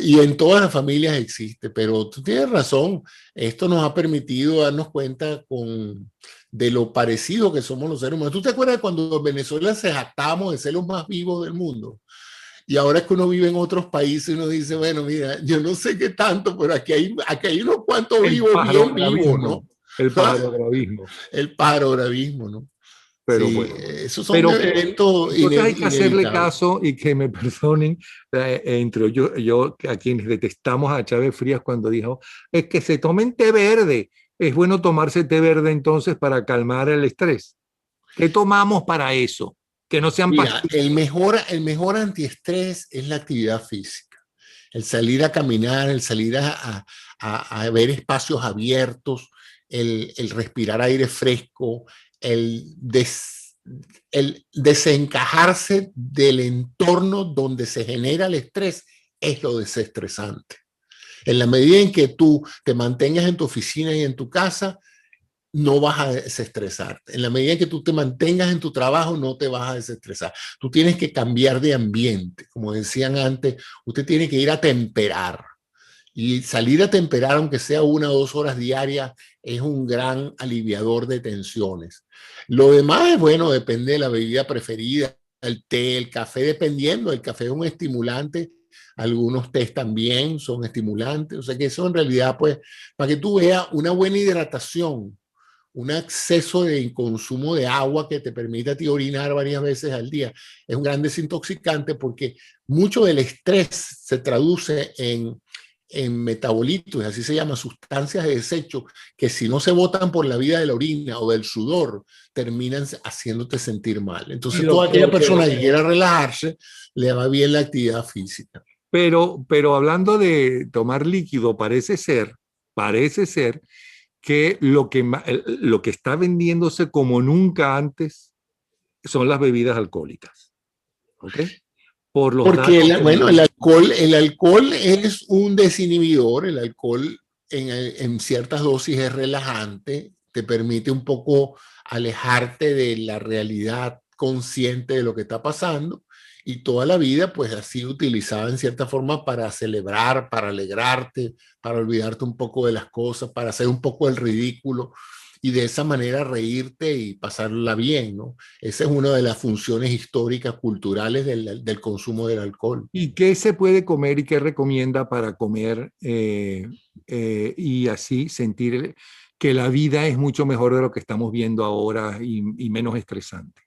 Y en todas las familias existe, pero tú tienes razón, esto nos ha permitido darnos cuenta de lo parecido que somos los seres humanos. ¿Tú te acuerdas cuando en Venezuela se jactábamos de ser los más vivos del mundo? Y ahora es que uno vive en otros países y uno dice, bueno, mira, yo no sé qué tanto, pero aquí hay unos cuantos el vivos, bien vivos, pajarogravismo, ¿no? el pajarogravismo, El parogravismo, ¿no? pero Sí, bueno. esos son Pero eventos entonces hay que hacerle inevitables. caso y que me perdonen entre yo, a quienes detestamos a Chávez Frías cuando dijo, es que se tomen té verde. Es bueno tomarse té verde entonces para calmar el estrés. ¿Qué tomamos para eso? Que no sean Mira, pastillas. el mejor antiestrés es la actividad física. El salir a caminar, el salir a ver espacios abiertos, el respirar aire fresco, el, des, el desencajarse del entorno donde se genera el estrés es lo desestresante. En la medida en que tú te mantengas en tu oficina y en tu casa, no vas a desestresarte. En la medida en que tú te mantengas en tu trabajo, no te vas a desestresar. Tú tienes que cambiar de ambiente. Como decían antes, usted tiene que ir a temperar. Y salir a temperar, aunque sea 1 o 2 horas diarias, es un gran aliviador de tensiones. Lo demás es bueno, depende de la bebida preferida, el té, el café, dependiendo. El café es un estimulante, algunos tés también son estimulantes, o sea que eso en realidad, pues, para que tú veas una buena hidratación, un exceso de consumo de agua que te permite a ti orinar varias veces al día, es un gran desintoxicante porque mucho del estrés se traduce en metabolitos, así se llama, sustancias de desecho, que si no se botan por la vía de la orina o del sudor, terminan haciéndote sentir mal. Y Entonces, toda aquella doctor, persona que quiera relajarse, le va bien la actividad física. pero hablando de tomar líquido, parece ser que lo que está vendiéndose como nunca antes son las bebidas alcohólicas. ¿Ok? Por los Porque, datos que bueno, el alcohol es un desinhibidor, el alcohol en ciertas dosis es relajante, te permite un poco alejarte de la realidad consciente de lo que está pasando y toda la vida pues ha sido utilizada en cierta forma para celebrar, para alegrarte, para olvidarte un poco de las cosas, para hacer un poco el ridículo y de esa manera reírte y pasarla bien, ¿no? Esa es una de las funciones históricas, culturales del consumo del alcohol. ¿Y qué se puede comer y qué recomienda para comer y así sentir que la vida es mucho mejor de lo que estamos viendo ahora y menos estresante?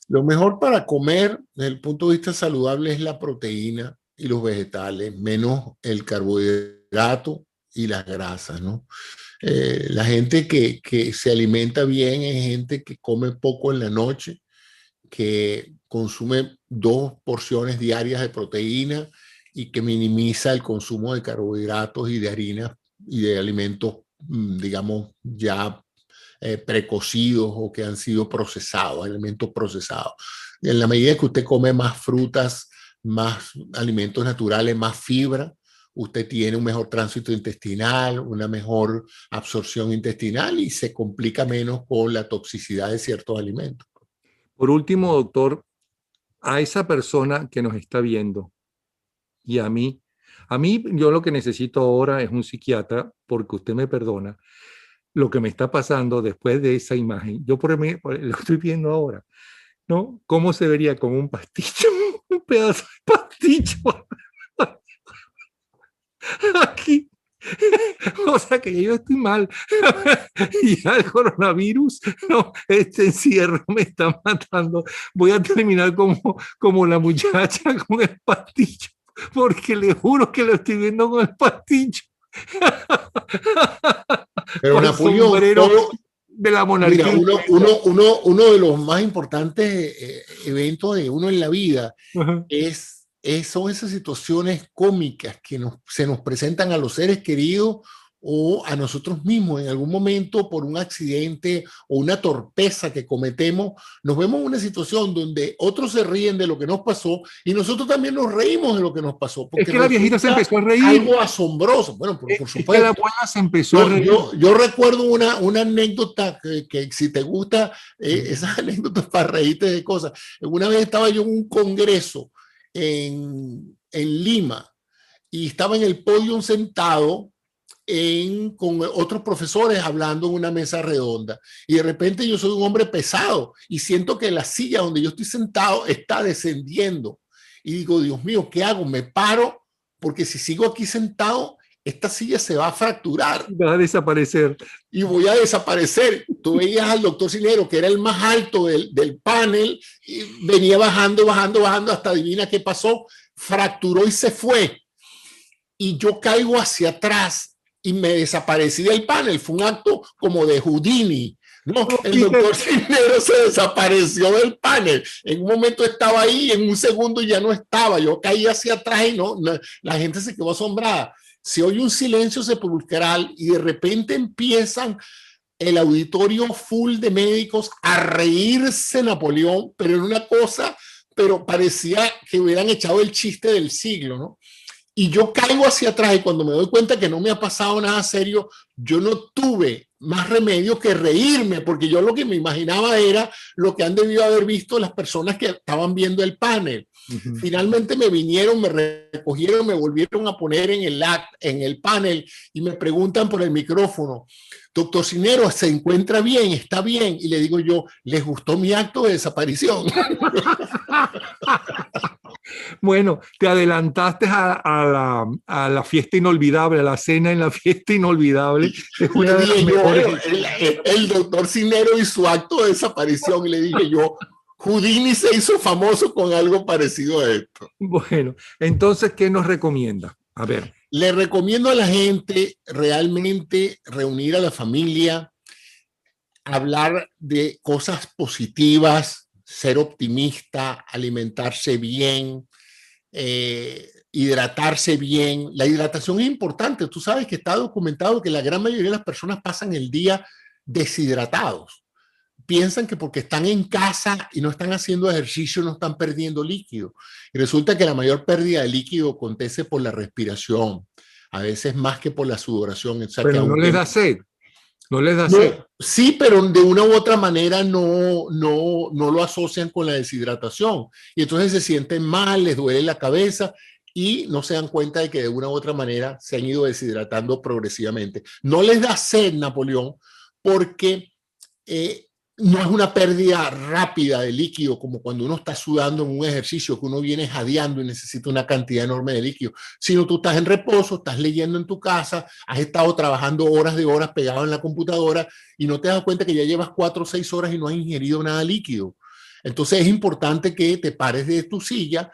Lo mejor para comer desde el punto de vista saludable es la proteína y los vegetales, menos el carbohidrato y las grasas, ¿no? La gente que se alimenta bien es gente que come poco en la noche, que consume 2 porciones diarias de proteína y que minimiza el consumo de carbohidratos y de harinas y de alimentos, digamos, ya precocidos o que han sido procesados, alimentos procesados. En la medida que usted come más frutas, más alimentos naturales, más fibra, usted tiene un mejor tránsito intestinal, una mejor absorción intestinal y se complica menos con la toxicidad de ciertos alimentos. Por último, doctor, a esa persona que nos está viendo y a mí yo lo que necesito ahora es un psiquiatra, porque usted me perdona, lo que me está pasando después de esa imagen. Yo lo estoy viendo ahora, ¿no? ¿Cómo se vería como un pastillo, un pedazo de pastillo aquí? O sea que yo estoy mal. Y ya el coronavirus, no, este encierro me está matando. Voy a terminar como la muchacha con el pastillo, porque le juro que lo estoy viendo con el pastillo. Pero Con el Napoleón, sombrero de la mira, monarquía. uno de los más importantes eventos de uno en la vida Ajá. son esas situaciones cómicas que se nos presentan a los seres queridos o a nosotros mismos en algún momento por un accidente o una torpeza que cometemos. Nos vemos en una situación donde otros se ríen de lo que nos pasó y nosotros también nos reímos de lo que nos pasó Es porque que la viejita se resulta empezó a reír. algo asombroso. Bueno, por Es que la supuesto. abuela se empezó a Yo, reír. yo, yo recuerdo una anécdota que si te gusta, esas anécdotas para reírte de cosas. Una vez estaba yo en un congreso en Lima y estaba en el podio sentado con otros profesores hablando en una mesa redonda. Y de repente yo soy un hombre pesado y siento que la silla donde yo estoy sentado está descendiendo. Y digo, Dios mío, ¿qué hago? Me paro porque si sigo aquí sentado, esta silla se va a fracturar Va a desaparecer. y voy a desaparecer. Tú veías al doctor Cinero, que era el más alto del panel, y venía bajando, bajando, bajando, hasta adivina qué pasó, fracturó y se fue. Y yo caigo hacia atrás y me desaparecí del panel. Fue un acto como de Houdini. No, el doctor Cinero se desapareció del panel. En un momento estaba ahí, en un segundo ya no estaba. Yo caí hacia atrás y no, la gente se quedó asombrada. Se oye un silencio sepulcral y de repente empiezan el auditorio full de médicos a reírse Napoleón, pero en una cosa, pero parecía que hubieran echado el chiste del siglo, ¿no? Y yo caigo hacia atrás y cuando me doy cuenta que no me ha pasado nada serio, yo no tuve más remedio que reírme, porque yo lo que me imaginaba era lo que han debido haber visto las personas que estaban viendo el panel. Finalmente me vinieron, me recogieron, me volvieron a poner en el panel y me preguntan por el micrófono: doctor Cisneros, ¿se encuentra bien? ¿Está bien? Y le digo yo: ¿les gustó mi acto de desaparición? Bueno, te adelantaste a la fiesta inolvidable, a la cena en la fiesta inolvidable. Es una de las mejores. El doctor Cisneros y su acto de desaparición, y le dije yo: Houdini se hizo famoso con algo parecido a esto. Bueno, entonces, ¿qué nos recomienda? A ver. Le recomiendo a la gente realmente reunir a la familia, hablar de cosas positivas, ser optimista, alimentarse bien, hidratarse bien. La hidratación es importante. Tú sabes que está documentado que la gran mayoría de las personas pasan el día deshidratados. Piensan que porque están en casa y no están haciendo ejercicio no están perdiendo líquido. Y resulta que la mayor pérdida de líquido acontece por la respiración, a veces más que por la sudoración. O sea, pero que no les da sed. No les da sed. Sí, pero de una u otra manera no lo asocian con la deshidratación. Y entonces se sienten mal, les duele la cabeza y no se dan cuenta de que de una u otra manera se han ido deshidratando progresivamente. No les da sed, Napoleón, porque no es una pérdida rápida de líquido como cuando uno está sudando en un ejercicio que uno viene jadeando y necesita una cantidad enorme de líquido, sino tú estás en reposo, estás leyendo en tu casa, has estado trabajando horas de horas pegado en la computadora y no te das cuenta que ya llevas 4 o 6 horas y no has ingerido nada líquido. Entonces es importante que te pares de tu silla,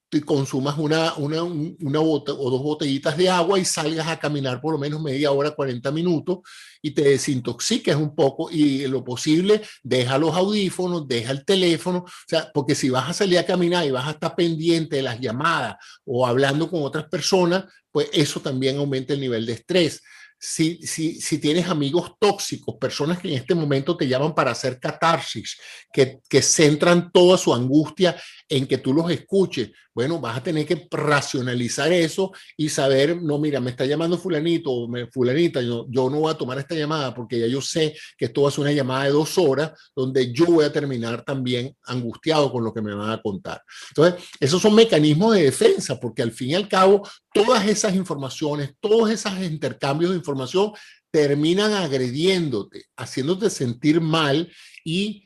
te consumas una o 2 botellitas de agua y salgas a caminar por lo menos media hora, 40 minutos y te desintoxiques un poco y en lo posible deja los audífonos, deja el teléfono, o sea, porque si vas a salir a caminar y vas a estar pendiente de las llamadas o hablando con otras personas, pues eso también aumenta el nivel de estrés. Si tienes amigos tóxicos, personas que en este momento te llaman para hacer catarsis, que centran toda su angustia en que tú los escuches, bueno, vas a tener que racionalizar eso y saber, no, mira, me está llamando fulanito o fulanita, yo no voy a tomar esta llamada porque ya yo sé que esto va a ser una llamada de 2 horas donde yo voy a terminar también angustiado con lo que me van a contar. Entonces, esos son mecanismos de defensa porque al fin y al cabo, todas esas informaciones, todos esos intercambios de información terminan agrediéndote, haciéndote sentir mal y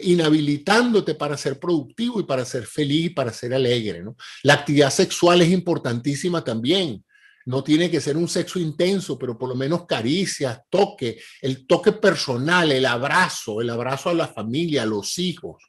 inhabilitándote para ser productivo y para ser feliz y para ser alegre, ¿no? La actividad sexual es importantísima también. No tiene que ser un sexo intenso, pero por lo menos caricias, toque, el toque personal, el abrazo a la familia, a los hijos.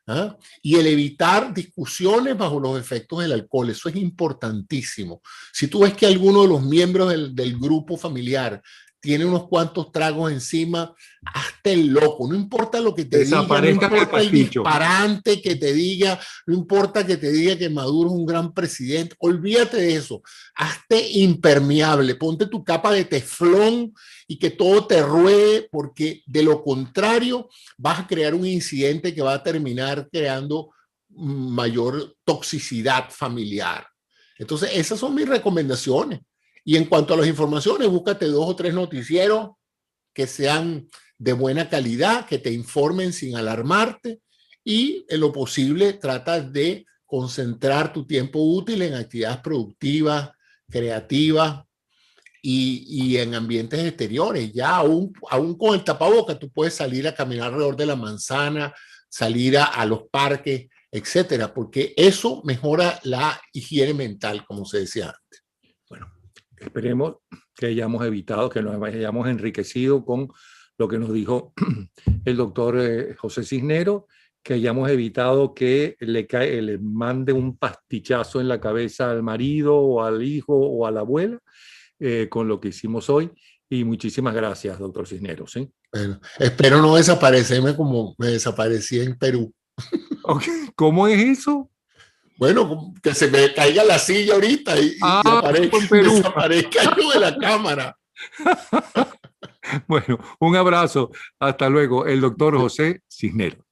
¿Ah? Y el evitar discusiones bajo los efectos del alcohol, eso es importantísimo. Si tú ves que alguno de los miembros del grupo familiar tiene unos cuantos tragos encima, hazte el loco, no importa lo que te diga, no importa el disparante que te diga, no importa que te diga que Maduro es un gran presidente, olvídate de eso, hazte impermeable, ponte tu capa de teflón y que todo te ruede, porque de lo contrario vas a crear un incidente que va a terminar creando mayor toxicidad familiar. Entonces, esas son mis recomendaciones. Y en cuanto a las informaciones, búscate 2 o 3 noticieros que sean de buena calidad, que te informen sin alarmarte y en lo posible trata de concentrar tu tiempo útil en actividades productivas, creativas y en ambientes exteriores. Ya aún con el tapabocas tú puedes salir a caminar alrededor de la manzana, salir a los parques, etcétera, porque eso mejora la higiene mental, como se decía antes. Bueno, esperemos que hayamos evitado, que nos hayamos enriquecido con lo que nos dijo el doctor José Cisneros, que hayamos evitado que le mande un pastichazo en la cabeza al marido o al hijo o a la abuela con lo que hicimos hoy. Y muchísimas gracias, doctor Cisneros. ¿Sí? Bueno, espero no desaparecerme como me desaparecí en Perú. Okay. ¿Cómo es eso? Bueno, que se me caiga la silla ahorita y desaparezca yo de la cámara. Bueno, un abrazo. Hasta luego. El doctor José Cisneros.